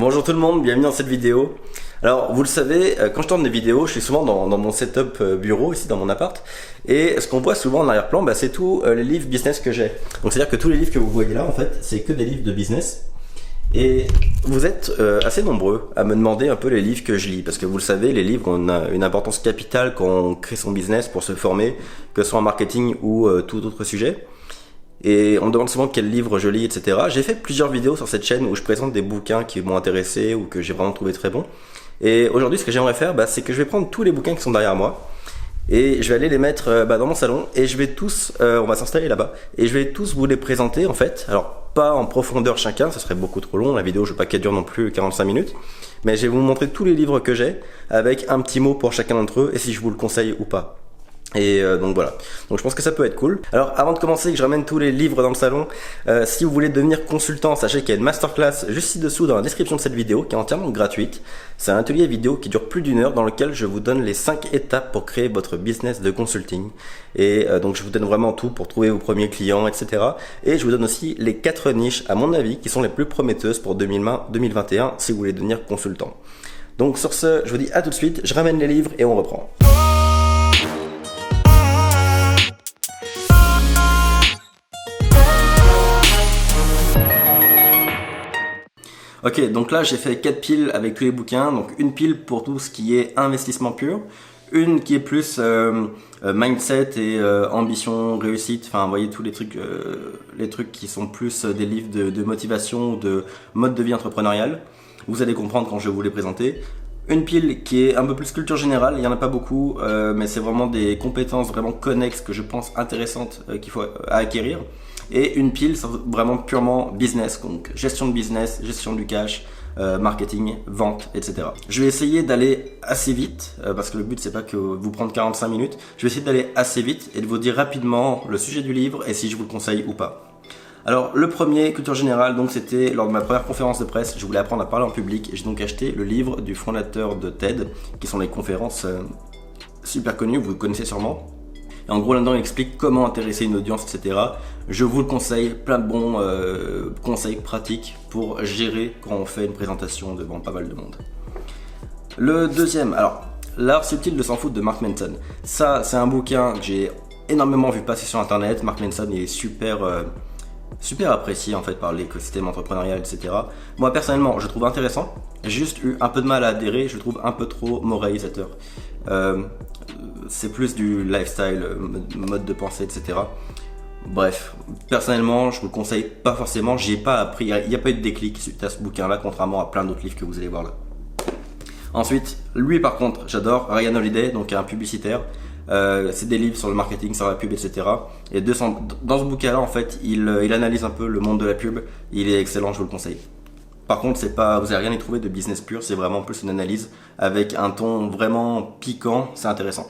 Bonjour tout le monde, bienvenue dans cette vidéo. Alors vous le savez, quand je tourne des vidéos, je suis souvent dans mon setup bureau, ici dans mon appart. Et ce qu'on voit souvent en arrière-plan, c'est tous les livres business que j'ai. Donc c'est à dire que tous les livres que vous voyez là, en fait, c'est que des livres de business. Et vous êtes assez nombreux à me demander un peu les livres que je lis. Parce que vous le savez, les livres ont une importance capitale quand on crée son business pour se former, que ce soit en marketing ou tout autre sujet. Et on me demande souvent quel livre je lis, etc. J'ai fait plusieurs vidéos sur cette chaîne où je présente des bouquins qui m'ont intéressé ou que j'ai vraiment trouvé très bons. Et aujourd'hui, ce que j'aimerais faire, c'est que je vais prendre tous les bouquins qui sont derrière moi et je vais aller les mettre dans mon salon et je vais tous, on va s'installer là-bas et je vais tous vous les présenter en fait. Alors pas en profondeur chacun, ce serait beaucoup trop long la vidéo, je veux pas qu'elle dure non plus 45 minutes. Mais je vais vous montrer tous les livres que j'ai avec un petit mot pour chacun d'entre eux et si je vous le conseille ou pas. Et donc voilà, donc je pense que ça peut être cool. Alors avant de commencer que je ramène tous les livres dans le salon, si vous voulez devenir consultant, sachez qu'il y a une masterclass juste ci-dessous dans la description de cette vidéo qui est entièrement gratuite. C'est un atelier vidéo qui dure plus d'1 heure dans lequel je vous donne les 5 étapes pour créer votre business de consulting. Et donc je vous donne vraiment tout pour trouver vos premiers clients, etc. Et je vous donne aussi les 4 niches à mon avis qui sont les plus prometteuses pour 2020-2021 si vous voulez devenir consultant. Donc sur ce, je vous dis à tout de suite, je ramène les livres et on reprend. Ok, donc là j'ai fait 4 piles avec tous les bouquins, donc une pile pour tout ce qui est investissement pur, une qui est plus mindset et ambition, réussite, enfin vous voyez tous les trucs qui sont plus des livres de motivation ou de mode de vie entrepreneurial, vous allez comprendre quand je vais vous les présenter. Une pile qui est un peu plus culture générale, il n'y en a pas beaucoup, mais c'est vraiment des compétences vraiment connexes que je pense intéressantes qu'il faut acquérir. Et une pile vraiment purement business, donc gestion de business, gestion du cash, marketing, vente, etc. Je vais essayer d'aller assez vite, parce que le but c'est pas que vous prendre 45 minutes, je vais essayer d'aller assez vite et de vous dire rapidement le sujet du livre et si je vous le conseille ou pas. Alors le premier, culture générale, donc c'était lors de ma première conférence de presse, je voulais apprendre à parler en public et j'ai donc acheté le livre du fondateur de TED, qui sont les conférences super connues, vous le connaissez sûrement. Et en gros là-dedans il explique comment intéresser une audience, etc. Je vous le conseille, plein de bons conseils pratiques pour gérer quand on fait une présentation devant pas mal de monde. Le deuxième, alors l'art subtil de s'en foutre de Mark Manson. Ça c'est un bouquin que j'ai énormément vu passer sur internet. Mark Manson est super apprécié en fait par l'écosystème entrepreneurial, etc. Moi personnellement je trouve intéressant, j'ai juste eu un peu de mal à adhérer, je le trouve un peu trop moralisateur. C'est plus du lifestyle, mode de pensée, etc. Bref, personnellement je vous le conseille pas forcément, j'y ai pas appris, il n'y a pas eu de déclic suite à ce bouquin là, contrairement à plein d'autres livres que vous allez voir là. Ensuite, lui par contre j'adore, Ryan Holiday, donc un publicitaire. C'est des livres sur le marketing, sur la pub, etc. Et dans ce bouquin-là, en fait, il analyse un peu le monde de la pub. Il est excellent, je vous le conseille. Par contre, vous n'allez rien y trouver de business pur, c'est vraiment plus une analyse avec un ton vraiment piquant, c'est intéressant.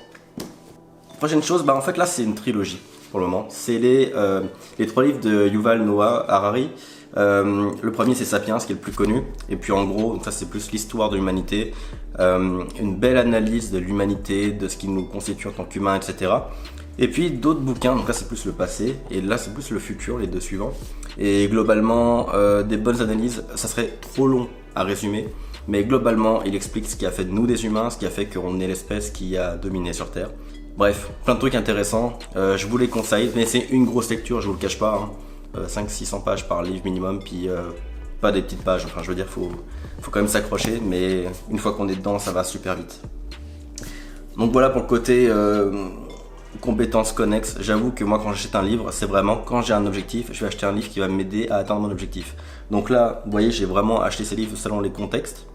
Prochaine chose, en fait là c'est une trilogie pour le moment. C'est les 3 livres de Yuval Noah Harari. Le premier c'est Sapiens qui est le plus connu et puis en gros donc ça c'est plus l'histoire de l'humanité, une belle analyse de l'humanité, de ce qui nous constitue en tant qu'humains, etc. Et puis d'autres bouquins, donc là c'est plus le passé et là c'est plus le futur, les deux suivants. Et globalement des bonnes analyses, ça serait trop long à résumer, mais globalement il explique ce qui a fait de nous des humains, ce qui a fait qu'on est l'espèce qui a dominé sur Terre. Bref, plein de trucs intéressants, je vous les conseille, mais c'est une grosse lecture, je vous le cache pas, 500-600 pages par livre minimum, puis pas des petites pages, enfin je veux dire, faut quand même s'accrocher, mais une fois qu'on est dedans, ça va super vite. Donc voilà pour le côté compétences connexes. J'avoue que moi quand j'achète un livre, c'est vraiment quand j'ai un objectif, je vais acheter un livre qui va m'aider à atteindre mon objectif. Donc là, vous voyez, j'ai vraiment acheté ces livres selon les contextes,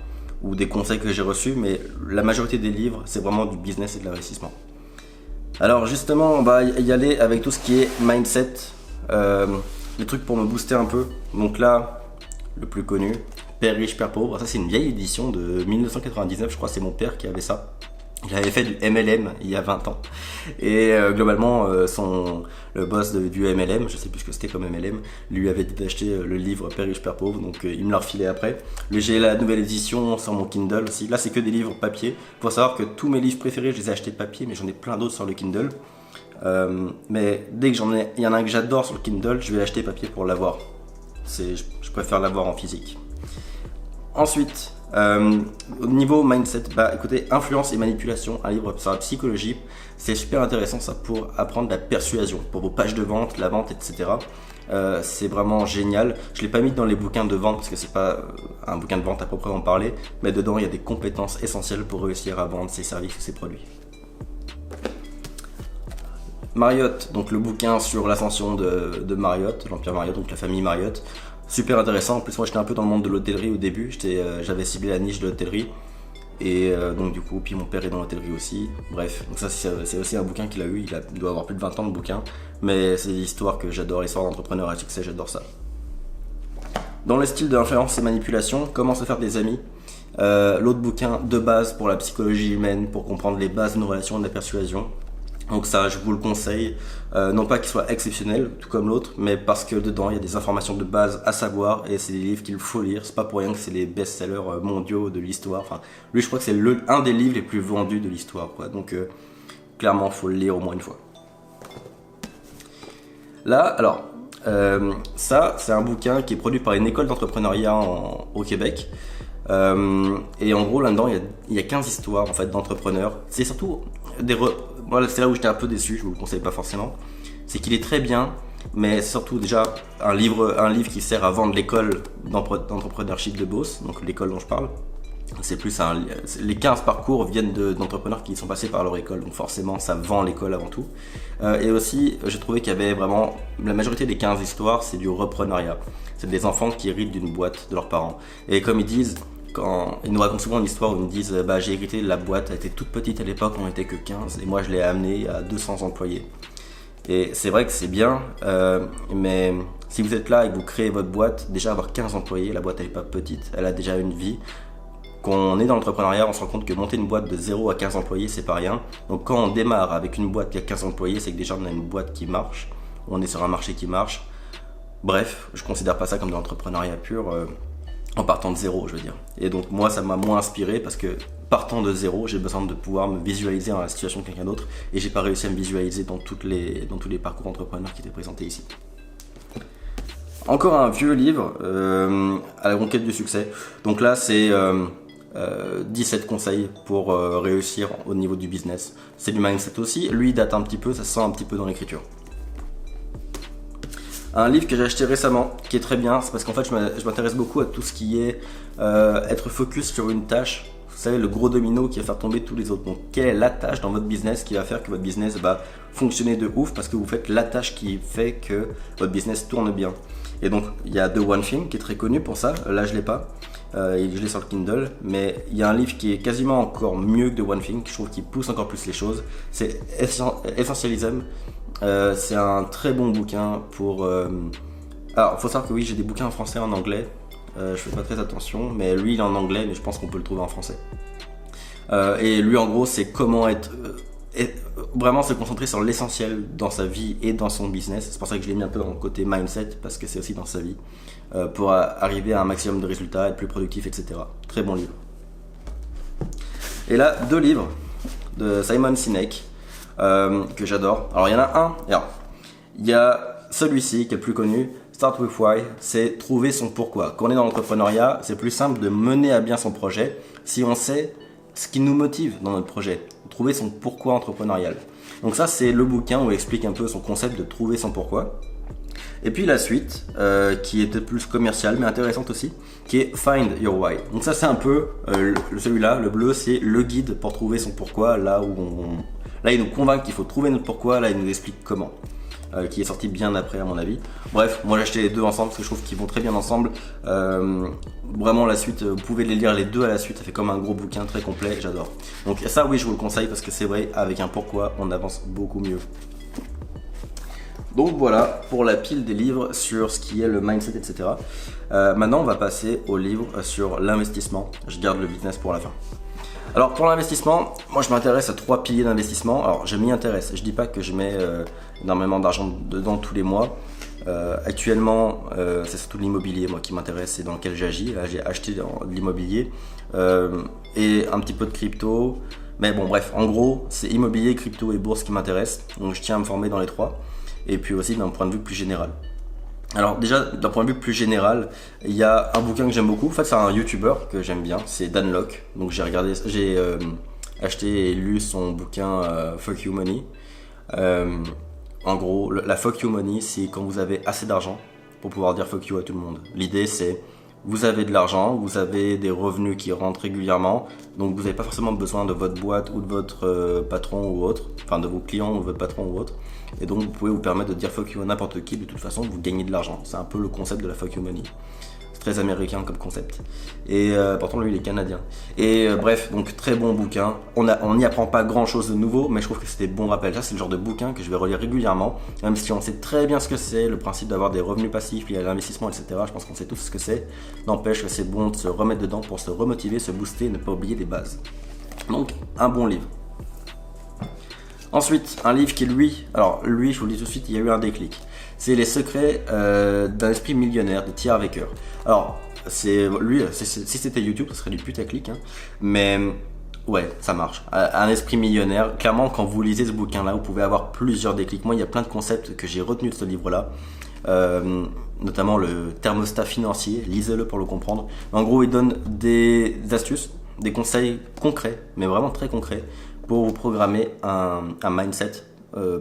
ou des conseils que j'ai reçus, mais la majorité des livres, c'est vraiment du business et de l'investissement. Alors justement, on va y aller avec tout ce qui est mindset, des trucs pour me booster un peu. Donc là, le plus connu, Père riche, Père pauvre. Ça c'est une vieille édition de 1999, je crois que c'est mon père qui avait ça. Il avait fait du MLM il y a 20 ans. Et globalement, le boss du MLM, je sais plus ce que c'était comme MLM, lui avait dit d'acheter le livre Père riche, Père pauvre, donc il me l'a refilé après. J'ai la nouvelle édition sur mon Kindle aussi. Là, c'est que des livres papier. Il faut savoir que tous mes livres préférés, je les ai achetés papier, mais j'en ai plein d'autres sur le Kindle. Mais dès que il y en a un que j'adore sur le Kindle, je vais l'acheter papier pour l'avoir. Je préfère l'avoir en physique. Ensuite, au niveau mindset, écoutez, Influence et manipulation, un livre sur la psychologie, c'est super intéressant ça pour apprendre la persuasion, pour vos pages de vente, la vente, etc. C'est vraiment génial. Je l'ai pas mis dans les bouquins de vente parce que c'est pas un bouquin de vente à proprement parler, mais dedans il y a des compétences essentielles pour réussir à vendre ses services ou ses produits. Marriott, donc le bouquin sur l'ascension de Marriott, l'empire Marriott, donc la famille Marriott. Super intéressant. En plus, moi j'étais un peu dans le monde de l'hôtellerie au début. J'avais ciblé la niche de l'hôtellerie. Et donc, du coup, puis mon père est dans l'hôtellerie aussi. Bref, donc ça, c'est aussi un bouquin qu'il a eu. Il doit avoir plus de 20 ans de bouquin. Mais c'est des histoires que j'adore, l'histoire d'entrepreneurs à succès, j'adore ça. Dans le style de l'influence et manipulation, comment se faire des amis. L'autre bouquin de base pour la psychologie humaine, pour comprendre les bases de nos relations et de la persuasion. Donc ça, je vous le conseille, non pas qu'il soit exceptionnel, tout comme l'autre, mais parce que dedans, il y a des informations de base à savoir, et c'est des livres qu'il faut lire. C'est pas pour rien que c'est les best-sellers mondiaux de l'histoire. Enfin, lui, je crois que c'est un des livres les plus vendus de l'histoire, quoi. Donc, clairement, il faut le lire au moins une fois. Là, alors, ça, c'est un bouquin qui est produit par une école d'entrepreneuriat au Québec. Et en gros, là-dedans, il y a 15 histoires en fait, d'entrepreneurs. C'est surtout voilà, c'est là où j'étais un peu déçu, je vous le conseille pas forcément. C'est qu'il est très bien, mais c'est surtout déjà un livre qui sert à vendre l'école d'entrepreneurship de Beauce, donc l'école dont je parle. C'est plus les 15 parcours viennent d'entrepreneurs qui sont passés par leur école, donc forcément ça vend l'école avant tout. Et aussi, j'ai trouvé qu'il y avait vraiment, la majorité des 15 histoires, c'est du repreneuriat. C'est des enfants qui héritent d'une boîte de leurs parents. Et comme ils disent, quand ils nous racontent souvent une histoire où ils nous disent j'ai hérité de la boîte, elle était toute petite à l'époque, on n'était que 15 et moi je l'ai amenée à 200 employés. Et c'est vrai que c'est bien, mais si vous êtes là et que vous créez votre boîte, déjà avoir 15 employés, la boîte elle n'est pas petite, elle a déjà une vie. Quand on est dans l'entrepreneuriat, on se rend compte que monter une boîte de 0 à 15 employés, c'est pas rien. Donc quand on démarre avec une boîte qui a 15 employés, c'est que déjà on a une boîte qui marche, on est sur un marché qui marche. Bref, je considère pas ça comme de l'entrepreneuriat pur. En partant de zéro, je veux dire. Et donc moi, ça m'a moins inspiré parce que partant de zéro, j'ai besoin de pouvoir me visualiser dans la situation de quelqu'un d'autre et j'ai pas réussi à me visualiser dans tous les parcours entrepreneurs qui étaient présentés ici. Encore un vieux livre, à la conquête du succès. Donc là, c'est 17 conseils pour réussir au niveau du business. C'est du mindset aussi. Lui, il date un petit peu, ça se sent un petit peu dans l'écriture. Un livre que j'ai acheté récemment, qui est très bien, c'est parce qu'en fait je m'intéresse beaucoup à tout ce qui est être focus sur une tâche. Vous savez, le gros domino qui va faire tomber tous les autres. Donc quelle est la tâche dans votre business qui va faire que votre business va fonctionner de ouf parce que vous faites la tâche qui fait que votre business tourne bien. Et donc il y a The One Thing qui est très connu pour ça, là je l'ai pas, je l'ai sur le Kindle, mais il y a un livre qui est quasiment encore mieux que The One Thing, je trouve qu'il pousse encore plus les choses, c'est Essentialism. C'est un très bon bouquin pour... Alors, il faut savoir que oui, j'ai des bouquins en français et en anglais. Je fais pas très attention, mais lui, il est en anglais, mais je pense qu'on peut le trouver en français. Et lui, en gros, c'est comment vraiment se concentrer sur l'essentiel dans sa vie et dans son business. C'est pour ça que je l'ai mis un peu dans le côté mindset, parce que c'est aussi dans sa vie, pour arriver à un maximum de résultats, être plus productif, etc. Très bon livre. Et là, 2 livres de Simon Sinek. Que j'adore. Alors il y en a un, il y a celui-ci qui est le plus connu, Start with Why, c'est trouver son pourquoi. Quand on est dans l'entrepreneuriat, c'est plus simple de mener à bien son projet si on sait ce qui nous motive dans notre projet, trouver son pourquoi entrepreneurial. Donc ça c'est le bouquin où il explique un peu son concept de trouver son pourquoi. Et puis la suite, qui était plus commerciale mais intéressante aussi, qui est Find Your Why. Donc ça c'est un peu, celui-là, le bleu, c'est le guide pour trouver son pourquoi, là il nous convainc qu'il faut trouver notre pourquoi, là il nous explique comment, qui est sorti bien après à mon avis. Bref, moi j'ai acheté les deux ensemble parce que je trouve qu'ils vont très bien ensemble. Vraiment la suite, vous pouvez les lire les deux à la suite, ça fait comme un gros bouquin très complet, j'adore. Donc ça oui je vous le conseille parce que c'est vrai, avec un pourquoi on avance beaucoup mieux. Donc voilà pour la pile des livres sur ce qui est le mindset, etc. Maintenant on va passer aux livres sur l'investissement. Je garde le business pour la fin. Alors pour l'investissement, moi je m'intéresse à 3 piliers d'investissement. Alors je m'y intéresse, je dis pas que je mets énormément d'argent dedans tous les mois. Actuellement c'est surtout l'immobilier moi qui m'intéresse et dans lequel j'agis. Là j'ai acheté de l'immobilier et un petit peu de crypto. Mais bon bref, en gros c'est immobilier, crypto et bourse qui m'intéressent. Donc je tiens à me former dans les 3. Et puis aussi d'un point de vue plus général. Alors déjà, d'un point de vue plus général, il y a un bouquin que j'aime beaucoup. En fait, c'est un YouTuber que j'aime bien, c'est Dan Lok. Donc j'ai acheté et lu son bouquin Fuck You Money. Euh, En gros, la fuck you money, c'est quand vous avez assez d'argent pour pouvoir dire fuck you à tout le monde. L'idée, c'est vous avez de l'argent, vous avez des revenus qui rentrent régulièrement, donc vous n'avez pas forcément besoin de votre boîte ou de votre patron ou autre, enfin de vos clients ou de votre patron ou autre. Et donc vous pouvez vous permettre de dire fuck you à n'importe qui, de toute façon vous gagnez de l'argent. C'est un peu le concept de la fuck you money. Très américain comme concept. Et pourtant lui il est canadien. Et bref, donc très bon bouquin. On n'y apprend pas grand chose de nouveau, mais je trouve que c'est des bons rappels. Ça c'est le genre de bouquin que je vais relire régulièrement, même si on sait très bien ce que c'est, le principe d'avoir des revenus passifs liés à l'investissement, etc. Je pense qu'on sait tous ce que c'est. N'empêche que c'est bon de se remettre dedans pour se remotiver, se booster et ne pas oublier les bases. Donc un bon livre. Ensuite, un livre qui lui, je vous le dis tout de suite, il y a eu un déclic. C'est Les secrets d'un esprit millionnaire de T. Harv Eker. Alors, si c'était YouTube, ça serait du putaclic, hein. Mais ouais, ça marche. Un esprit millionnaire, clairement, quand vous lisez ce bouquin-là, vous pouvez avoir plusieurs déclics. Moi, il y a plein de concepts que j'ai retenus de ce livre-là. Notamment le thermostat financier, lisez-le pour le comprendre. En gros, il donne des astuces, des conseils concrets, mais vraiment très concrets, pour vous programmer un mindset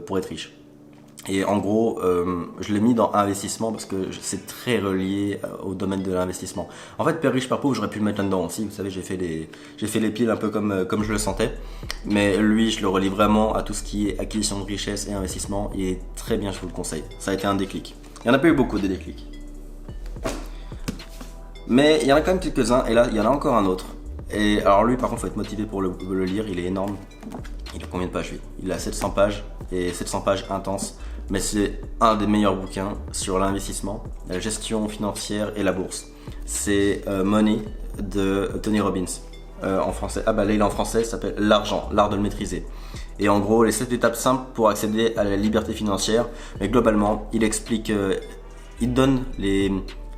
pour être riche. Et en gros, je l'ai mis dans investissement parce que c'est très relié au domaine de l'investissement. En fait, Père riche, Père pauvre, j'aurais pu le mettre là-dedans aussi. Vous savez, j'ai fait les piles un peu comme je le sentais. Mais lui, je le relie vraiment à tout ce qui est acquisition de richesse et investissement. Il est très bien, je vous le conseille. Ça a été un déclic. Il n'y en a pas eu beaucoup des déclics. Mais il y en a quand même quelques-uns. Et là, il y en a encore un autre. Et alors lui, par contre, il faut être motivé pour le lire. Il est énorme. Il a combien de pages lui? Il a 700 pages. Et 700 pages intenses. Mais c'est un des meilleurs bouquins sur l'investissement, la gestion financière et la bourse. C'est Money de Tony Robbins. En français, là il est en français, ça s'appelle L'argent, l'art de le maîtriser. Et en gros, les 7 étapes simples pour accéder à la liberté financière. Mais globalement, il explique, il donne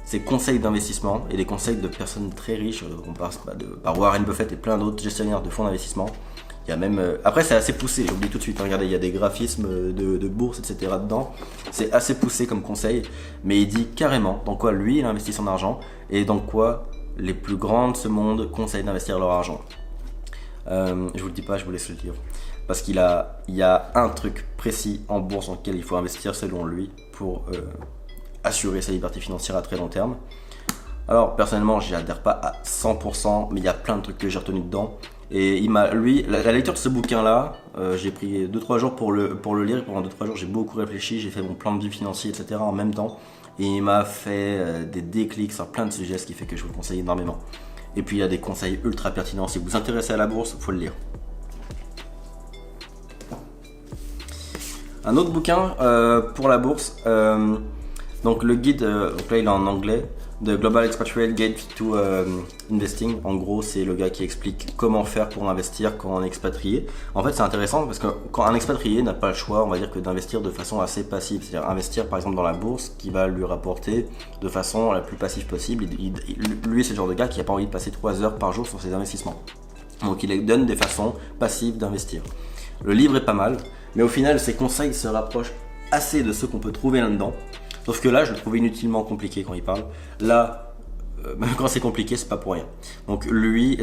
ses conseils d'investissement et des conseils de personnes très riches. On passe par Warren Buffett et plein d'autres gestionnaires de fonds d'investissement. Il y a même après c'est assez poussé, j'oublie tout de suite, regardez, il y a des graphismes de bourse, etc. dedans. C'est assez poussé comme conseil, mais il dit carrément dans quoi lui il investit son argent et dans quoi les plus grands de ce monde conseillent d'investir leur argent. Je vous le dis pas, je vous laisse le dire. Parce il y a un truc précis en bourse dans lequel il faut investir selon lui pour assurer sa liberté financière à très long terme. Alors personnellement j'y adhère pas à 100%, mais il y a plein de trucs que j'ai retenus dedans. Et la lecture de ce bouquin-là, j'ai pris 2-3 jours pour le lire. Et pendant 2-3 jours, j'ai beaucoup réfléchi, j'ai fait mon plan de vie financier, etc. en même temps. Et il m'a fait des déclics sur plein de sujets, ce qui fait que je vous le conseille énormément. Et puis il y a des conseils ultra pertinents. Si vous vous intéressez à la bourse, il faut le lire. Un autre bouquin pour la bourse, donc le guide, donc là il est en anglais, The Global Expatriate Guide to Investing. En gros, c'est le gars qui explique comment faire pour investir quand on est expatrié. En fait, c'est intéressant parce que quand un expatrié n'a pas le choix, on va dire que d'investir de façon assez passive, c'est-à-dire investir par exemple dans la bourse qui va lui rapporter de façon la plus passive possible. Lui, c'est le genre de gars qui n'a pas envie de passer 3 heures par jour sur ses investissements. Donc, il donne des façons passives d'investir. Le livre est pas mal, mais au final, ses conseils se rapprochent assez de ceux qu'on peut trouver là-dedans. Sauf que là, je le trouvais inutilement compliqué quand il parle. Là, même quand c'est compliqué, c'est pas pour rien. Donc lui,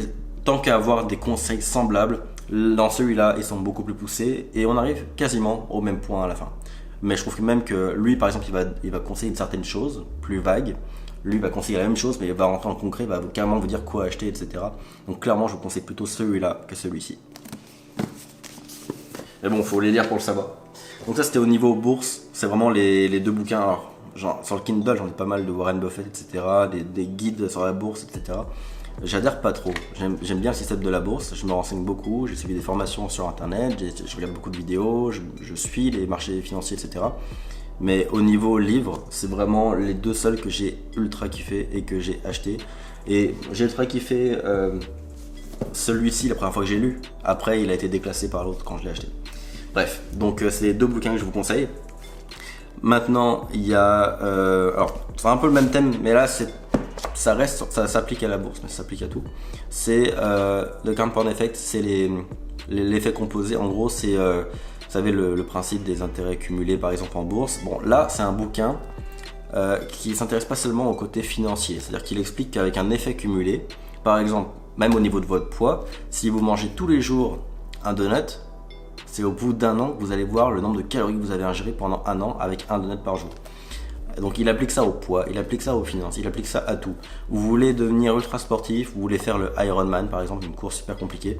tant qu'à avoir des conseils semblables, dans celui-là, ils sont beaucoup plus poussés et on arrive quasiment au même point à la fin. Mais je trouve que même que lui, par exemple, il va conseiller certaines choses plus vagues. Lui va conseiller la même chose, mais il va rentrer en concret, il va carrément vous dire quoi acheter, etc. Donc clairement, je vous conseille plutôt celui-là que celui-ci. Mais bon, il faut les lire pour le savoir. Donc ça c'était au niveau bourse, c'est vraiment les deux bouquins. Alors, genre, sur le Kindle j'en ai pas mal de Warren Buffett, etc. Des guides sur la bourse, etc. J'adhère pas trop, j'aime bien le système de la bourse, je me renseigne beaucoup, j'ai suivi des formations sur internet, je regarde beaucoup de vidéos, je suis les marchés financiers, etc. Mais au niveau livre, c'est vraiment les deux seuls que j'ai ultra kiffé et que j'ai acheté. Et j'ai ultra kiffé celui-ci la première fois que j'ai lu, après il a été déclassé par l'autre quand je l'ai acheté. Bref, donc c'est les deux bouquins que je vous conseille. Maintenant, il y a... alors, c'est un peu le même thème, mais là, ça s'applique à la bourse, mais ça s'applique à tout. C'est le compound effect, c'est l'effet composé. En gros, c'est, vous savez, le principe des intérêts cumulés, par exemple, en bourse. Bon, là, c'est un bouquin qui ne s'intéresse pas seulement au côté financier. C'est-à-dire qu'il explique qu'avec un effet cumulé, par exemple, même au niveau de votre poids, si vous mangez tous les jours un donut, c'est au bout d'un an que vous allez voir le nombre de calories que vous avez ingéré pendant un an avec un donut par jour. Donc il applique ça au poids, il applique ça aux finances, il applique ça à tout. Vous voulez devenir ultra sportif, vous voulez faire le Ironman par exemple, une course super compliquée,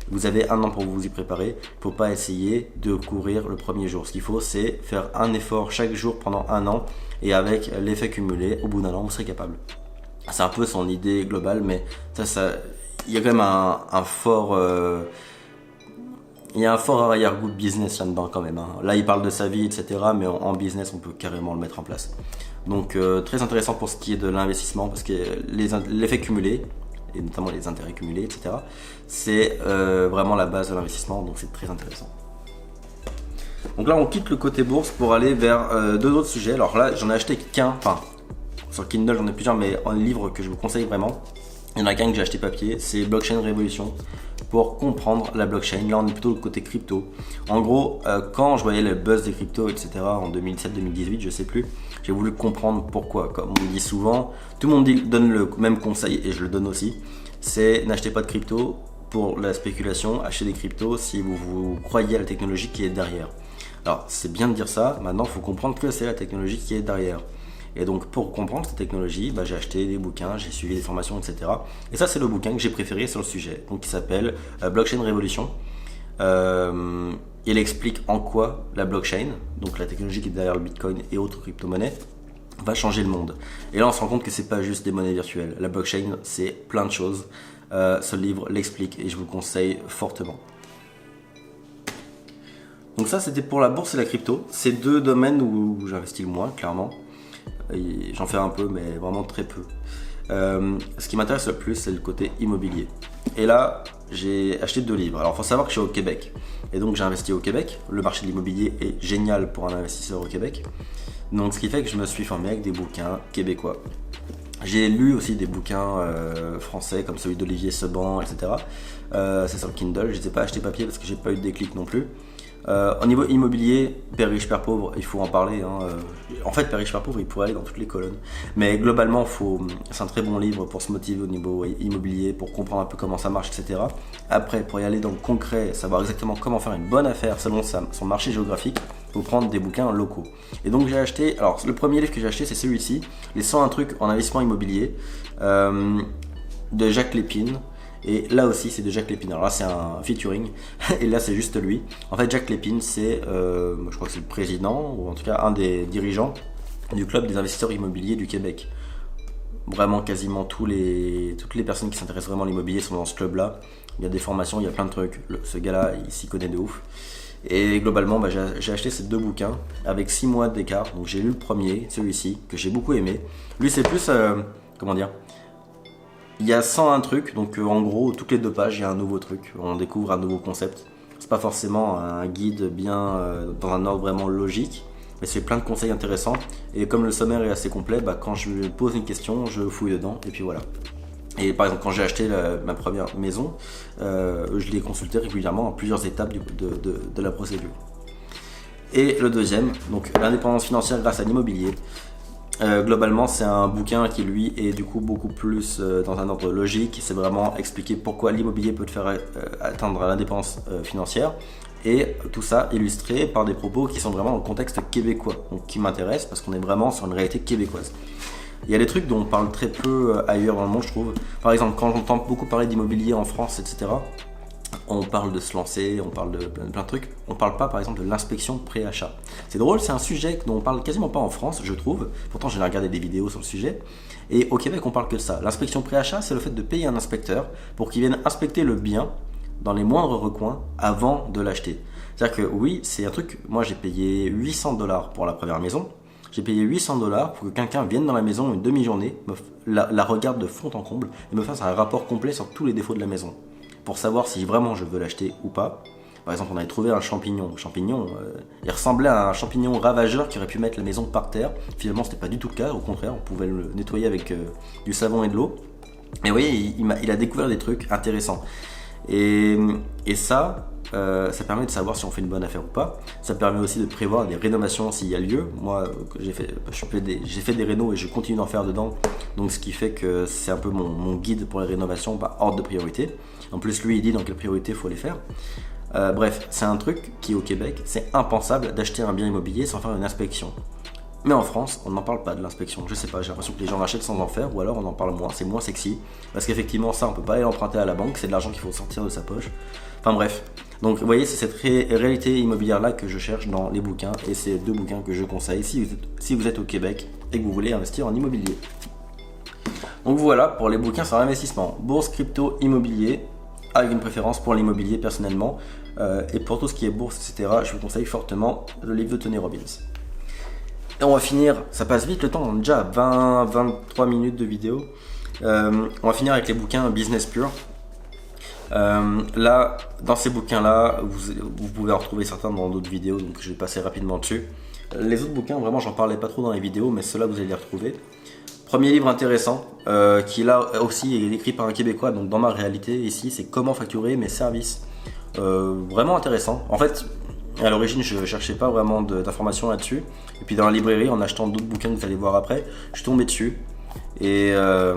vous avez un an pour vous y préparer. Il ne faut pas essayer de courir le premier jour. Ce qu'il faut, c'est faire un effort chaque jour pendant un an, et avec l'effet cumulé, au bout d'un an, vous serez capable. C'est un peu son idée globale, mais il y a quand même un fort... il y a un fort arrière-goût de business là-dedans quand même. Là, il parle de sa vie, etc. Mais en business, on peut carrément le mettre en place. Donc, très intéressant pour ce qui est de l'investissement, parce que l'effet cumulé, et notamment les intérêts cumulés, etc., c'est vraiment la base de l'investissement. Donc, c'est très intéressant. Donc là, on quitte le côté bourse pour aller vers deux autres sujets. Alors là, j'en ai acheté qu'un. Enfin, sur Kindle, j'en ai plusieurs, mais un livre que je vous conseille vraiment. Il y en a qu'un que j'ai acheté papier, c'est Blockchain Revolution, pour comprendre la blockchain. Là, on est plutôt le côté crypto. En gros, quand je voyais le buzz des cryptos, etc., en 2007-2018, je sais plus, j'ai voulu comprendre pourquoi. Comme on dit souvent, tout le monde donne le même conseil, et je le donne aussi, c'est n'achetez pas de crypto pour la spéculation, achetez des cryptos si vous croyez à la technologie qui est derrière. Alors, c'est bien de dire ça, maintenant, il faut comprendre que c'est la technologie qui est derrière. Et donc pour comprendre cette technologie, j'ai acheté des bouquins, j'ai suivi des formations, etc. Et ça, c'est le bouquin que j'ai préféré sur le sujet, donc qui s'appelle Blockchain Revolution. Il explique en quoi la blockchain, donc la technologie qui est derrière le Bitcoin et autres crypto-monnaies, va changer le monde. Et là, on se rend compte que c'est pas juste des monnaies virtuelles. La blockchain, c'est plein de choses. Ce livre l'explique et je vous le conseille fortement. Donc ça, c'était pour la bourse et la crypto. C'est deux domaines où j'investis le moins, clairement. J'en fais un peu, mais vraiment très peu. Ce qui m'intéresse le plus, c'est le côté immobilier. Et là, j'ai acheté deux livres. Alors, il faut savoir que je suis au Québec. Et donc, j'ai investi au Québec. Le marché de l'immobilier est génial pour un investisseur au Québec. Donc, ce qui fait que je me suis formé avec des bouquins québécois. J'ai lu aussi des bouquins français, comme celui d'Olivier Seban, etc. C'est sur le Kindle. Je ne les ai pas achetés papier parce que j'ai pas eu de déclic non plus. Au niveau immobilier, Père riche, Père pauvre, il faut en parler. En fait, Père riche, Père pauvre, il pourrait aller dans toutes les colonnes. Mais globalement, c'est un très bon livre pour se motiver au niveau immobilier, pour comprendre un peu comment ça marche, etc. Après, pour y aller dans le concret, savoir exactement comment faire une bonne affaire selon son marché géographique, il faut prendre des bouquins locaux. Et donc j'ai acheté, alors le premier livre que j'ai acheté, c'est celui-ci, Les 101 trucs en investissement immobilier, de Jacques Lépine. Et là aussi, c'est de Jacques Lépine. Alors là, c'est un featuring. Et là, c'est juste lui. En fait, Jacques Lépine, c'est, je crois que c'est le président, ou en tout cas un des dirigeants du club des investisseurs immobiliers du Québec. Vraiment, quasiment toutes les personnes qui s'intéressent vraiment à l'immobilier sont dans ce club-là. Il y a des formations, il y a plein de trucs. Ce gars-là, il s'y connaît de ouf. Et globalement, j'ai acheté ces deux bouquins avec 6 mois d'écart. Donc j'ai lu le premier, celui-ci, que j'ai beaucoup aimé. Lui, c'est plus, comment dire, il y a 101 trucs, donc en gros, toutes les 2 pages, il y a un nouveau truc. On découvre un nouveau concept. C'est pas forcément un guide bien dans un ordre vraiment logique, mais c'est plein de conseils intéressants. Et comme le sommaire est assez complet, quand je me pose une question, je fouille dedans, et puis voilà. Et par exemple, quand j'ai acheté ma première maison, je l'ai consulté régulièrement en plusieurs étapes de la procédure. Et le deuxième, donc l'indépendance financière grâce à l'immobilier. Globalement, c'est un bouquin qui lui est du coup beaucoup plus dans un ordre logique. C'est vraiment expliquer pourquoi l'immobilier peut te faire atteindre l'indépendance financière, et tout ça illustré par des propos qui sont vraiment dans le contexte québécois, donc qui m'intéressent parce qu'on est vraiment sur une réalité québécoise. Il y a des trucs dont on parle très peu ailleurs dans le monde, je trouve. Par exemple, quand j'entends beaucoup parler d'immobilier en France, etc., on parle de se lancer, on parle de plein de trucs. On parle pas, par exemple, de l'inspection pré-achat. C'est drôle, c'est un sujet dont on parle quasiment pas en France, je trouve. Pourtant, j'ai regardé des vidéos sur le sujet. Et au Québec, on parle que de ça. L'inspection pré-achat, c'est le fait de payer un inspecteur pour qu'il vienne inspecter le bien dans les moindres recoins avant de l'acheter. C'est-à-dire que oui, c'est un truc. Moi, j'ai payé 800$ pour la première maison. J'ai payé 800$ pour que quelqu'un vienne dans la maison une demi-journée, la regarde de fond en comble et me fasse un rapport complet sur tous les défauts de la maison, pour savoir si vraiment je veux l'acheter ou pas. Par exemple, on avait trouvé un champignon. Le champignon, il ressemblait à un champignon ravageur qui aurait pu mettre la maison par terre. Finalement, c'était pas du tout le cas. Au contraire, on pouvait le nettoyer avec du savon et de l'eau. Et vous voyez, il a découvert des trucs intéressants. Et ça, ça permet de savoir si on fait une bonne affaire ou pas. Ça permet aussi de prévoir des rénovations s'il y a lieu. Moi, j'ai fait des rénos et je continue d'en faire dedans. Donc ce qui fait que c'est un peu mon guide pour les rénovations par ordre de priorité. En plus, lui, il dit dans quelle priorité il faut les faire. Bref, c'est un truc qui au Québec, c'est impensable d'acheter un bien immobilier sans faire une inspection. Mais en France, on n'en parle pas de l'inspection. Je sais pas, j'ai l'impression que les gens l'achètent sans en faire, ou alors on en parle moins, c'est moins sexy. Parce qu'effectivement, ça, on peut pas aller l'emprunter à la banque, c'est de l'argent qu'il faut sortir de sa poche. Enfin bref. Donc vous voyez, c'est cette réalité immobilière-là que je cherche dans les bouquins, et c'est 2 bouquins que je conseille si vous êtes au Québec et que vous voulez investir en immobilier. Donc voilà pour les bouquins sur l'investissement. Bourse, crypto, immobilier, avec une préférence pour l'immobilier personnellement. Et pour tout ce qui est bourse, etc., je vous conseille fortement le livre de Tony Robbins. Et on va finir, ça passe vite le temps, on est déjà à 20-23 minutes de vidéo. On va finir avec les bouquins business pur. Là, dans ces bouquins-là, vous pouvez en retrouver certains dans d'autres vidéos, donc je vais passer rapidement dessus. Les autres bouquins, vraiment, j'en parlais pas trop dans les vidéos, mais ceux-là, vous allez les retrouver. Premier livre intéressant, qui là aussi est écrit par un Québécois, donc dans ma réalité ici, c'est Comment facturer mes services. Vraiment intéressant. En fait, à l'origine, je ne cherchais pas vraiment d'informations là-dessus. Et puis dans la librairie, en achetant d'autres bouquins que vous allez voir après, je suis tombé dessus. Et je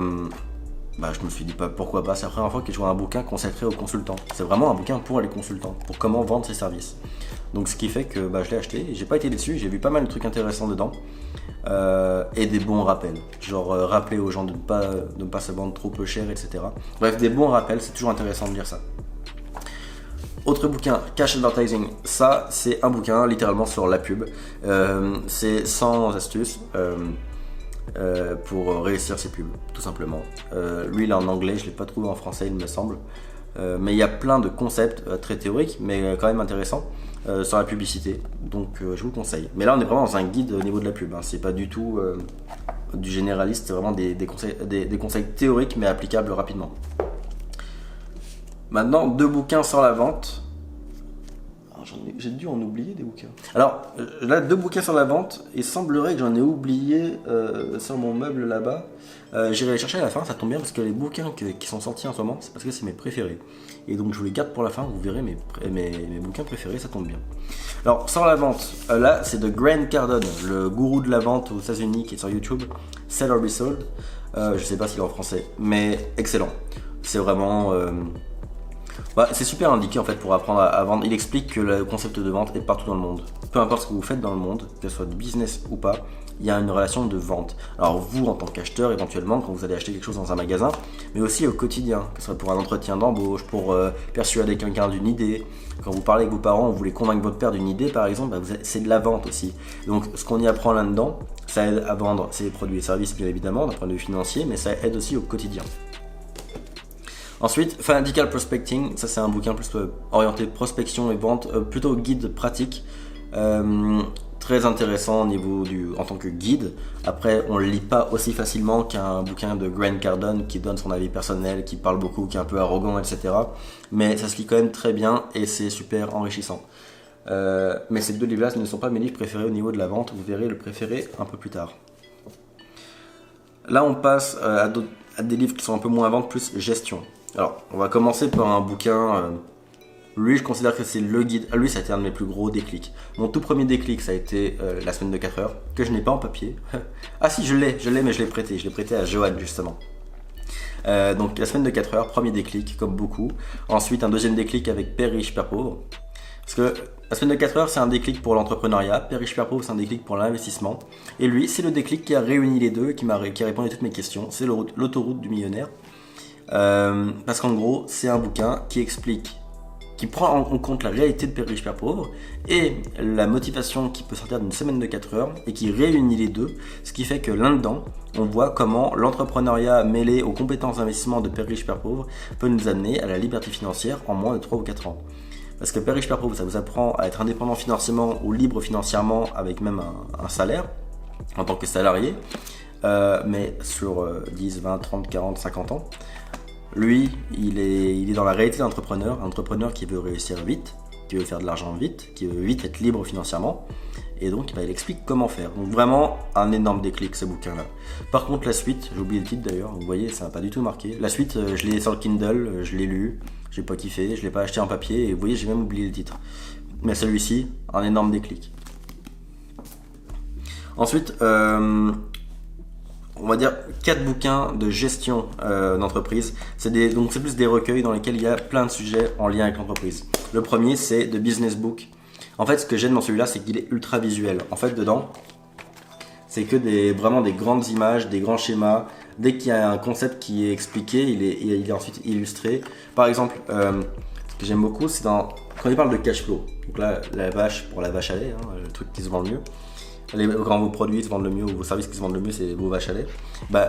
me suis dit pourquoi pas. C'est la première fois que je vois un bouquin consacré aux consultants. C'est vraiment un bouquin pour les consultants, pour comment vendre ses services. Donc ce qui fait que je l'ai acheté et j'ai pas été déçu. J'ai vu pas mal de trucs intéressants dedans. Et des bons rappels. Genre rappeler aux gens de ne pas se vendre trop peu cher, etc. Bref, des bons rappels, c'est toujours intéressant de lire ça. Autre bouquin, Cash Advertising, ça c'est un bouquin littéralement sur la pub. C'est 100 astuces pour réussir ses pubs, tout simplement. Lui il est en anglais, je ne l'ai pas trouvé en français il me semble. Mais il y a plein de concepts très théoriques, mais quand même intéressants sur la publicité. Donc je vous le conseille. Mais là on est vraiment dans un guide au niveau de la pub, hein. C'est pas du tout du généraliste, c'est vraiment des conseils théoriques mais applicables rapidement. Maintenant, 2 bouquins sur la vente. J'ai dû en oublier des bouquins. Alors, là, 2 bouquins sur la vente. Il semblerait que j'en ai oublié sur mon meuble là-bas. J'irai les chercher à la fin, ça tombe bien parce que les bouquins qui sont sortis en ce moment, c'est parce que c'est mes préférés. Et donc, je vous les garde pour la fin, vous verrez mes bouquins préférés, ça tombe bien. Alors, sur la vente, là, c'est de Grant Cardone, le gourou de la vente aux États-Unis qui est sur YouTube. Sell or Be Sold. Je sais pas s'il est en français, mais excellent. C'est vraiment... c'est super indiqué en fait pour apprendre à vendre. Il explique que le concept de vente est partout dans le monde. Peu importe ce que vous faites dans le monde, que ce soit du business ou pas, il y a une relation de vente. Alors vous en tant qu'acheteur éventuellement quand vous allez acheter quelque chose dans un magasin, mais aussi au quotidien, que ce soit pour un entretien d'embauche, pour persuader quelqu'un d'une idée. Quand vous parlez avec vos parents, vous voulez convaincre votre père d'une idée par exemple, c'est de la vente aussi. Donc ce qu'on y apprend là-dedans, ça aide à vendre ses produits et services bien évidemment d'un point de vue financier, mais ça aide aussi au quotidien. Ensuite, Fanatical Prospecting, ça c'est un bouquin plus orienté prospection et vente, plutôt guide pratique, très intéressant en tant que guide. Après, on le lit pas aussi facilement qu'un bouquin de Grant Cardone qui donne son avis personnel, qui parle beaucoup, qui est un peu arrogant, etc. Mais ça se lit quand même très bien et c'est super enrichissant. Mais ces 2 livres-là ne sont pas mes livres préférés au niveau de la vente, vous verrez le préféré un peu plus tard. Là, on passe à des livres qui sont un peu moins vente, plus gestion. Alors, on va commencer par un bouquin. Lui, je considère que c'est le guide. Lui, ça a été un de mes plus gros déclics. Mon tout premier déclic, ça a été la semaine de 4 heures, que je n'ai pas en papier. Ah si, je l'ai, mais je l'ai prêté. Je l'ai prêté à Johan, justement. Donc, la semaine de 4 heures, premier déclic, comme beaucoup. Ensuite, un deuxième déclic avec Père riche, Père pauvre. Parce que la semaine de 4 heures, c'est un déclic pour l'entrepreneuriat. Père riche, Père pauvre, c'est un déclic pour l'investissement. Et lui, c'est le déclic qui a réuni les deux, qui a répondu à toutes mes questions. C'est l'autoroute du millionnaire. Parce qu'en gros, c'est un bouquin qui prend en compte la réalité de Père riche, Père pauvre et la motivation qui peut sortir d'une semaine de 4 heures et qui réunit les deux, ce qui fait que là-dedans, on voit comment l'entrepreneuriat mêlé aux compétences d'investissement de Père riche, Père pauvre peut nous amener à la liberté financière en moins de 3 ou 4 ans. Parce que Père riche, Père pauvre, ça vous apprend à être indépendant financièrement ou libre financièrement avec même un salaire en tant que salarié, mais sur 10, 20, 30, 40, 50 ans. Lui, il est dans la réalité d'entrepreneur, un entrepreneur qui veut réussir vite, qui veut faire de l'argent vite, qui veut vite être libre financièrement. Et donc, il explique comment faire. Donc vraiment, un énorme déclic, ce bouquin-là. Par contre, la suite, j'ai oublié le titre d'ailleurs, vous voyez, ça n'a pas du tout marqué. La suite, je l'ai sur le Kindle, je l'ai lu. j'ai pas kiffé, je l'ai pas acheté en papier et vous voyez j'ai même oublié le titre. Mais celui-ci, un énorme déclic. Ensuite, on va dire 4 bouquins de gestion d'entreprise. Donc c'est plus des recueils dans lesquels il y a plein de sujets en lien avec l'entreprise. Le premier c'est The Business Book. En fait ce que j'aime dans celui-là c'est qu'il est ultra visuel. En fait dedans c'est que vraiment des grandes images, des grands schémas. Dès qu'il y a un concept qui est expliqué, il est ensuite illustré. Par exemple, ce que j'aime beaucoup c'est quand il parle de cash flow. Donc là la vache pour la vache à lait, hein, le truc qui se vend le mieux. Quand vos produits se vendent le mieux ou vos services qui se vendent le mieux, c'est vos vaches à lait.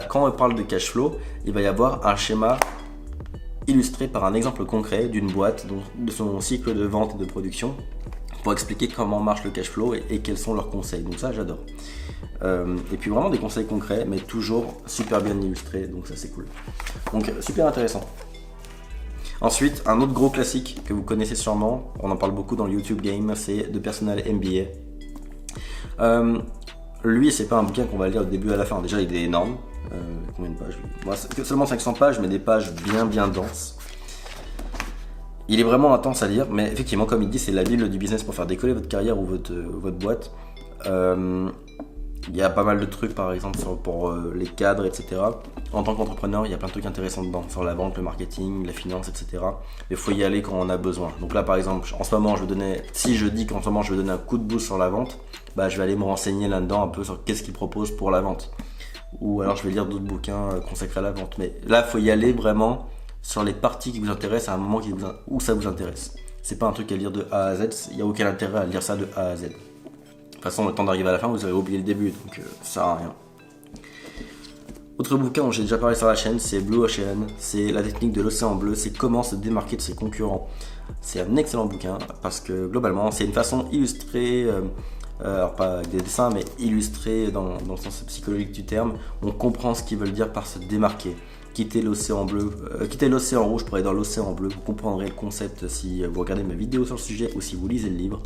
Quand on parle de cash flow, il va y avoir un schéma illustré par un exemple concret d'une boîte, donc de son cycle de vente et de production, pour expliquer comment marche le cash flow et quels sont leurs conseils. Donc ça, j'adore. Et puis vraiment des conseils concrets, mais toujours super bien illustrés, donc ça c'est cool. Donc super intéressant. Ensuite, un autre gros classique que vous connaissez sûrement, on en parle beaucoup dans le YouTube Game, c'est The Personal MBA. Lui, c'est pas un bouquin qu'on va lire du début à la fin. Déjà, il est énorme. Combien de pages? Moi, seulement 500 pages, mais des pages bien denses. Il est vraiment intense à lire, mais effectivement, comme il dit, c'est la bible du business pour faire décoller votre carrière ou votre boîte. Il y a pas mal de trucs, par exemple, pour les cadres, etc. En tant qu'entrepreneur, il y a plein de trucs intéressants dedans, sur la vente, le marketing, la finance, etc. Mais il faut y aller quand on a besoin. Donc là, par exemple, en ce moment, si je dis qu'en ce moment, je vais donner un coup de boost sur la vente, je vais aller me renseigner là-dedans un peu sur qu'est-ce qu'ils proposent pour la vente. Ou alors, je vais lire d'autres bouquins consacrés à la vente. Mais là, il faut y aller vraiment sur les parties qui vous intéressent à un moment où ça vous intéresse. C'est pas un truc à lire de A à Z, il n'y a aucun intérêt à lire ça de A à Z. De toute façon, le temps d'arriver à la fin, vous avez oublié le début, donc ça sert à rien. Autre bouquin dont j'ai déjà parlé sur la chaîne, c'est Blue Ocean. C'est la technique de l'océan bleu, c'est comment se démarquer de ses concurrents. C'est un excellent bouquin parce que globalement, c'est une façon illustrée, alors pas avec des dessins, mais illustrée dans le sens psychologique du terme. On comprend ce qu'ils veulent dire par se démarquer. Quitter l'océan bleu, quitter l'océan rouge pour aller dans l'océan bleu. Vous comprendrez le concept si vous regardez ma vidéo sur le sujet ou si vous lisez le livre.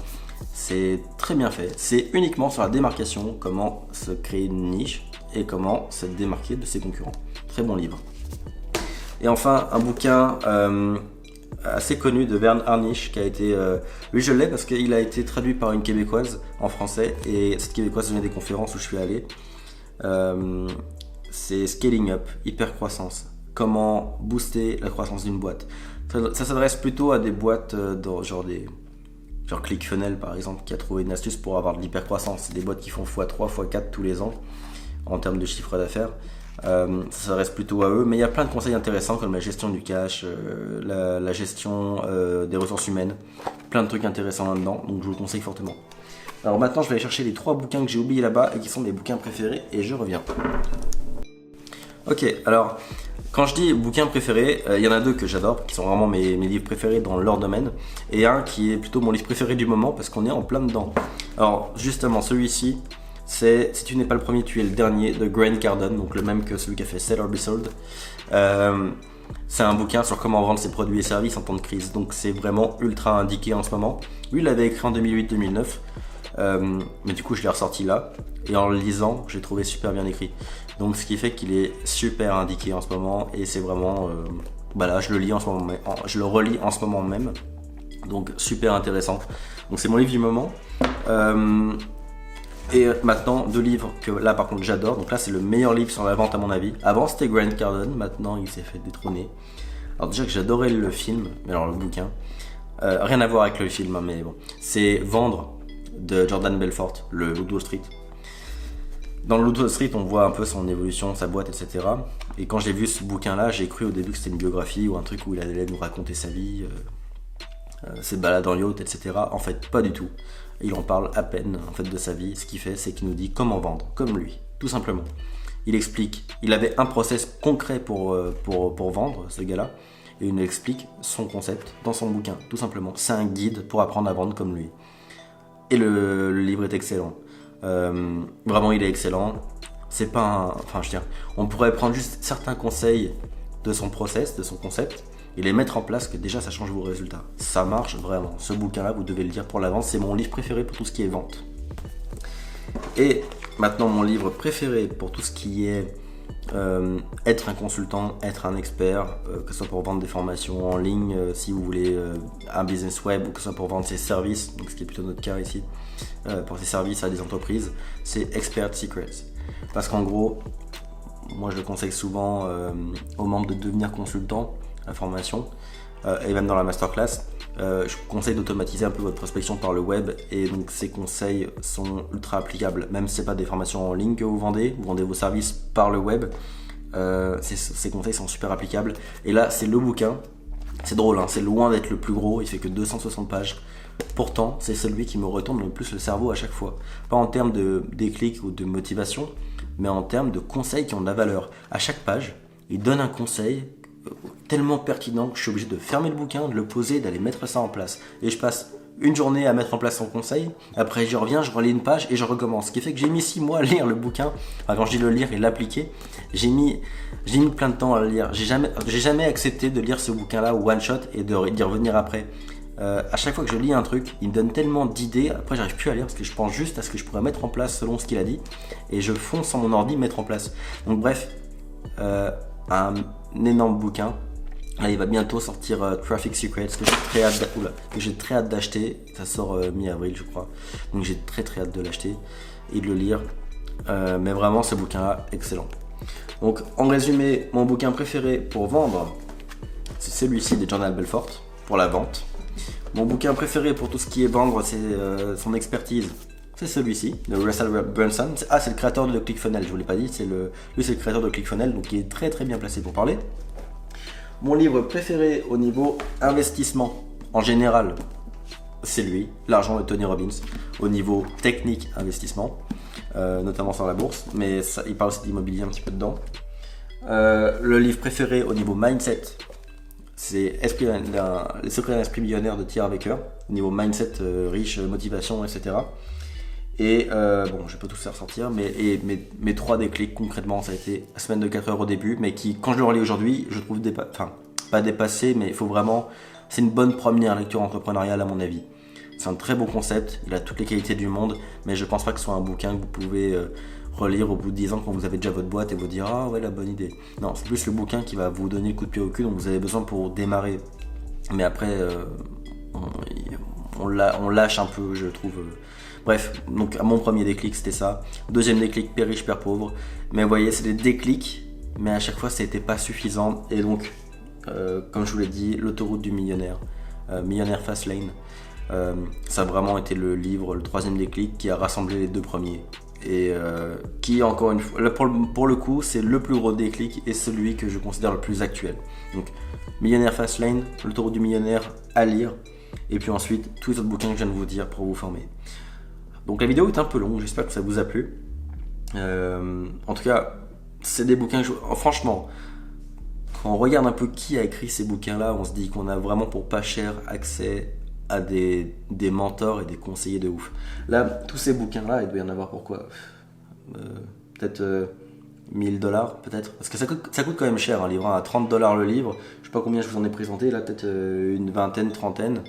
C'est très bien fait. C'est uniquement sur la démarcation, comment se créer une niche et comment se démarquer de ses concurrents. Très bon livre. Et enfin, un bouquin assez connu de Verne Harnish qui a été... lui, je l'ai parce qu'il a été traduit par une Québécoise en français et cette Québécoise donnait des conférences où je suis allé. C'est Scaling Up, hypercroissance. Comment booster la croissance d'une boîte. Ça s'adresse plutôt à des boîtes genre ClickFunnels par exemple, qui a trouvé une astuce pour avoir de l'hypercroissance. C'est des boîtes qui font x3, x4 tous les ans en termes de chiffre d'affaires. Ça s'adresse plutôt à eux, mais il y a plein de conseils intéressants comme la gestion du cash, la gestion des ressources humaines. Plein de trucs intéressants là-dedans, donc je vous le conseille fortement. Alors maintenant, je vais aller chercher les 3 bouquins que j'ai oubliés là-bas et qui sont mes bouquins préférés et je reviens. Ok, alors quand je dis bouquins préférés, il y en a 2 que j'adore, qui sont vraiment mes livres préférés dans leur domaine, et un qui est plutôt mon livre préféré du moment parce qu'on est en plein dedans. Alors justement, celui-ci, c'est Si tu n'es pas le premier, tu es le dernier de Grant Cardone, donc le même que celui qui a fait Sell or Be Sold. C'est un bouquin sur comment vendre ses produits et services en temps de crise, donc c'est vraiment ultra indiqué en ce moment. Lui, il l'avait écrit en 2008-2009. Mais du coup je l'ai ressorti là et en le lisant j'ai trouvé super bien écrit, donc ce qui fait qu'il est super indiqué en ce moment et c'est vraiment là je le lis en ce moment, je le relis en ce moment même, donc super intéressant. Donc c'est mon livre du moment. Et maintenant 2 livres que là par contre j'adore. Donc là c'est le meilleur livre sur la vente à mon avis. Avant c'était Grant Cardone, maintenant il s'est fait détrôner. Alors déjà que j'adorais le film, mais alors le bouquin rien à voir avec le film, hein, mais bon, c'est Vendre de Jordan Belfort, le Loup de Wall Street. Dans le Loup de Wall Street, on voit un peu son évolution, sa boîte, etc. Et quand j'ai vu ce bouquin-là, j'ai cru au début que c'était une biographie ou un truc où il allait nous raconter sa vie, ses balades en yacht, etc. En fait, pas du tout. Il en parle à peine en fait de sa vie. Ce qu'il fait, c'est qu'il nous dit comment vendre, comme lui, tout simplement. Il explique. Il avait un process concret pour vendre, ce gars-là, et il nous explique son concept dans son bouquin, tout simplement. C'est un guide pour apprendre à vendre comme lui. Et le livre est excellent. Vraiment, il est excellent. C'est pas on pourrait prendre juste certains conseils de son process, de son concept, et les mettre en place, que déjà ça change vos résultats. Ça marche vraiment. Ce bouquin-là, vous devez le lire pour la vente. C'est mon livre préféré pour tout ce qui est vente. Et maintenant, mon livre préféré pour tout ce qui est être un consultant, être un expert, que ce soit pour vendre des formations en ligne, si vous voulez un business web, ou que ce soit pour vendre ses services, donc ce qui est plutôt notre cas ici, pour ses services à des entreprises, c'est Expert Secrets. Parce qu'en gros, moi je le conseille souvent aux membres de devenir consultant à formation, et même dans la masterclass, je vous conseille d'automatiser un peu votre prospection par le web, et donc ces conseils sont ultra applicables. Même si ce n'est pas des formations en ligne que vous vendez vos services par le web, ces conseils sont super applicables. Et là, c'est le bouquin, c'est drôle, hein, c'est loin d'être le plus gros, il fait que 260 pages. Pourtant, c'est celui qui me retourne le plus le cerveau à chaque fois. Pas en termes de déclic ou de motivation, mais en termes de conseils qui ont de la valeur. À chaque page, il donne un conseil tellement pertinent que je suis obligé de fermer le bouquin, de le poser, d'aller mettre ça en place. Et je passe une journée à mettre en place son conseil, après j'y reviens, je relis une page et je recommence. Ce qui fait que j'ai mis 6 mois à lire le bouquin. Enfin, quand je dis le lire et l'appliquer, j'ai mis plein de temps à le lire. J'ai jamais accepté de lire ce bouquin-là one shot et d'y revenir après. À chaque fois que je lis un truc, il me donne tellement d'idées, après j'arrive plus à lire parce que je pense juste à ce que je pourrais mettre en place selon ce qu'il a dit, et je fonce sans mon ordi mettre en place. Donc bref, un énorme bouquin. Là, il va bientôt sortir Traffic Secrets que j'ai très hâte d'acheter. Ça sort mi-avril, je crois. Donc j'ai très hâte de l'acheter et de le lire. Mais vraiment, ce bouquin-là, excellent. Donc en résumé, mon bouquin préféré pour vendre, c'est celui-ci de Jordan Belfort pour la vente. Mon bouquin préféré pour tout ce qui est vendre, c'est son expertise. C'est celui-ci, de Russell Brunson. C'est le créateur de ClickFunnels, je vous l'ai pas dit. Lui, c'est le créateur de ClickFunnels, donc il est très bien placé pour parler. Mon livre préféré au niveau investissement, en général, c'est lui, L'argent de Tony Robbins, au niveau technique investissement, notamment sur la bourse, mais il parle aussi d'immobilier un petit peu dedans. Le livre préféré au niveau mindset, c'est Les secrets d'un esprit millionnaire de T.Harv Eker, au niveau mindset, riche, motivation, etc. Et bon, je peux tous les ressortir, mais mes 3 déclics concrètement, ça a été la semaine de 4 heures au début, mais qui, quand je le relis aujourd'hui, je trouve pas dépassé, mais il faut vraiment, c'est une bonne première lecture entrepreneuriale à mon avis. C'est un très beau concept, il a toutes les qualités du monde, mais je pense pas que ce soit un bouquin que vous pouvez relire au bout de 10 ans quand vous avez déjà votre boîte et vous dire ah ouais, la bonne idée. Non, c'est plus le bouquin qui va vous donner le coup de pied au cul, donc vous avez besoin pour démarrer. Mais après, on lâche un peu, je trouve. Bref, donc mon premier déclic c'était ça. Deuxième déclic, Père riche, Père pauvre. Mais vous voyez, c'est des déclics, mais à chaque fois ça n'était pas suffisant. Et donc, comme je vous l'ai dit, l'autoroute du millionnaire, Millionnaire Fast Lane, ça a vraiment été le livre, le 3e déclic qui a rassemblé les 2 premiers. Et qui, encore une fois, là, pour le coup, c'est le plus gros déclic et celui que je considère le plus actuel. Donc, Millionnaire Fast Lane, l'autoroute du millionnaire à lire. Et puis ensuite, tous les autres bouquins que je viens de vous dire pour vous former. Donc la vidéo est un peu longue, j'espère que ça vous a plu. En tout cas, c'est des bouquins que franchement, quand on regarde un peu qui a écrit ces bouquins-là, on se dit qu'on a vraiment pour pas cher accès à des mentors et des conseillers de ouf. Là, tous ces bouquins-là, il doit y en avoir pour quoi peut-être $1000, peut-être. Parce que ça coûte quand même cher, un livre, à $30 le livre. Je sais pas combien je vous en ai présenté, là peut-être une vingtaine, trentaine.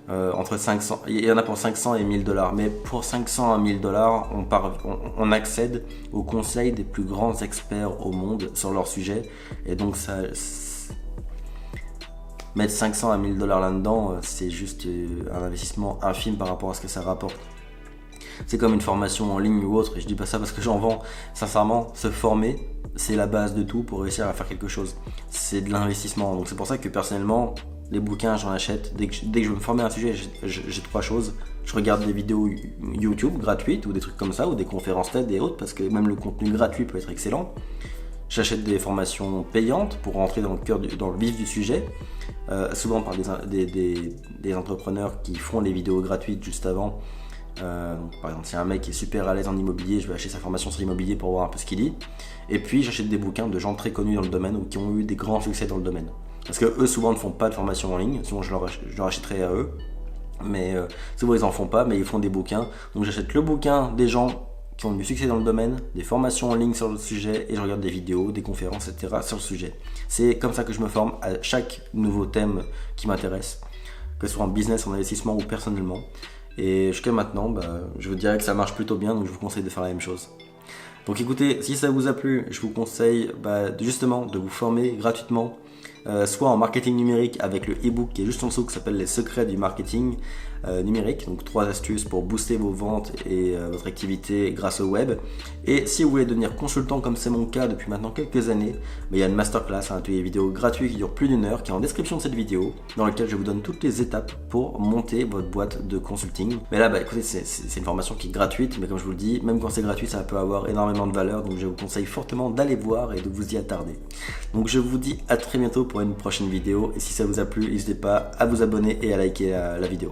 Entre 500, il y en a pour 500 et $1000, mais pour 500 à $1000, on accède aux conseils des plus grands experts au monde sur leur sujet, et donc mettre 500 à $1000 là-dedans, c'est juste un investissement infime par rapport à ce que ça rapporte. C'est comme une formation en ligne ou autre, et je dis pas ça parce que j'en vends. Sincèrement, se former, c'est la base de tout pour réussir à faire quelque chose. C'est de l'investissement, donc c'est pour ça que personnellement, les bouquins, j'en achète. Dès que je veux me former à un sujet, j'ai 3 choses. Je regarde des vidéos YouTube gratuites ou des trucs comme ça, ou des conférences TED et autres, parce que même le contenu gratuit peut être excellent. J'achète des formations payantes pour rentrer dans le vif du sujet, souvent par des entrepreneurs qui font les vidéos gratuites juste avant. Par exemple, si un mec est super à l'aise en immobilier, je vais acheter sa formation sur l'immobilier pour voir un peu ce qu'il dit. Et puis j'achète des bouquins de gens très connus dans le domaine ou qui ont eu des grands succès dans le domaine. Parce que eux souvent ne font pas de formation en ligne, sinon je leur achèterais à eux. Mais souvent ils en font pas, mais ils font des bouquins. Donc j'achète le bouquin des gens qui ont du succès dans le domaine, des formations en ligne sur le sujet, et je regarde des vidéos, des conférences, etc. sur le sujet. C'est comme ça que je me forme à chaque nouveau thème qui m'intéresse, que ce soit en business, en investissement ou personnellement. Et jusqu'à maintenant, je vous dirais que ça marche plutôt bien, donc je vous conseille de faire la même chose. Donc écoutez, si ça vous a plu, je vous conseille justement de vous former gratuitement, soit en marketing numérique avec le e-book qui est juste en dessous qui s'appelle les secrets du marketing numérique, donc 3 astuces pour booster vos ventes et votre activité grâce au web. Et si vous voulez devenir consultant comme c'est mon cas depuis maintenant quelques années, il y a une masterclass, un atelier vidéo gratuit qui dure plus d'1 heure, qui est en description de cette vidéo, dans lequel je vous donne toutes les étapes pour monter votre boîte de consulting. Mais là, écoutez, c'est une formation qui est gratuite, mais comme je vous le dis, même quand c'est gratuit, ça peut avoir énormément de valeur, donc je vous conseille fortement d'aller voir et de vous y attarder. Donc je vous dis à très bientôt pour une prochaine vidéo, et si ça vous a plu, n'hésitez pas à vous abonner et à liker la vidéo.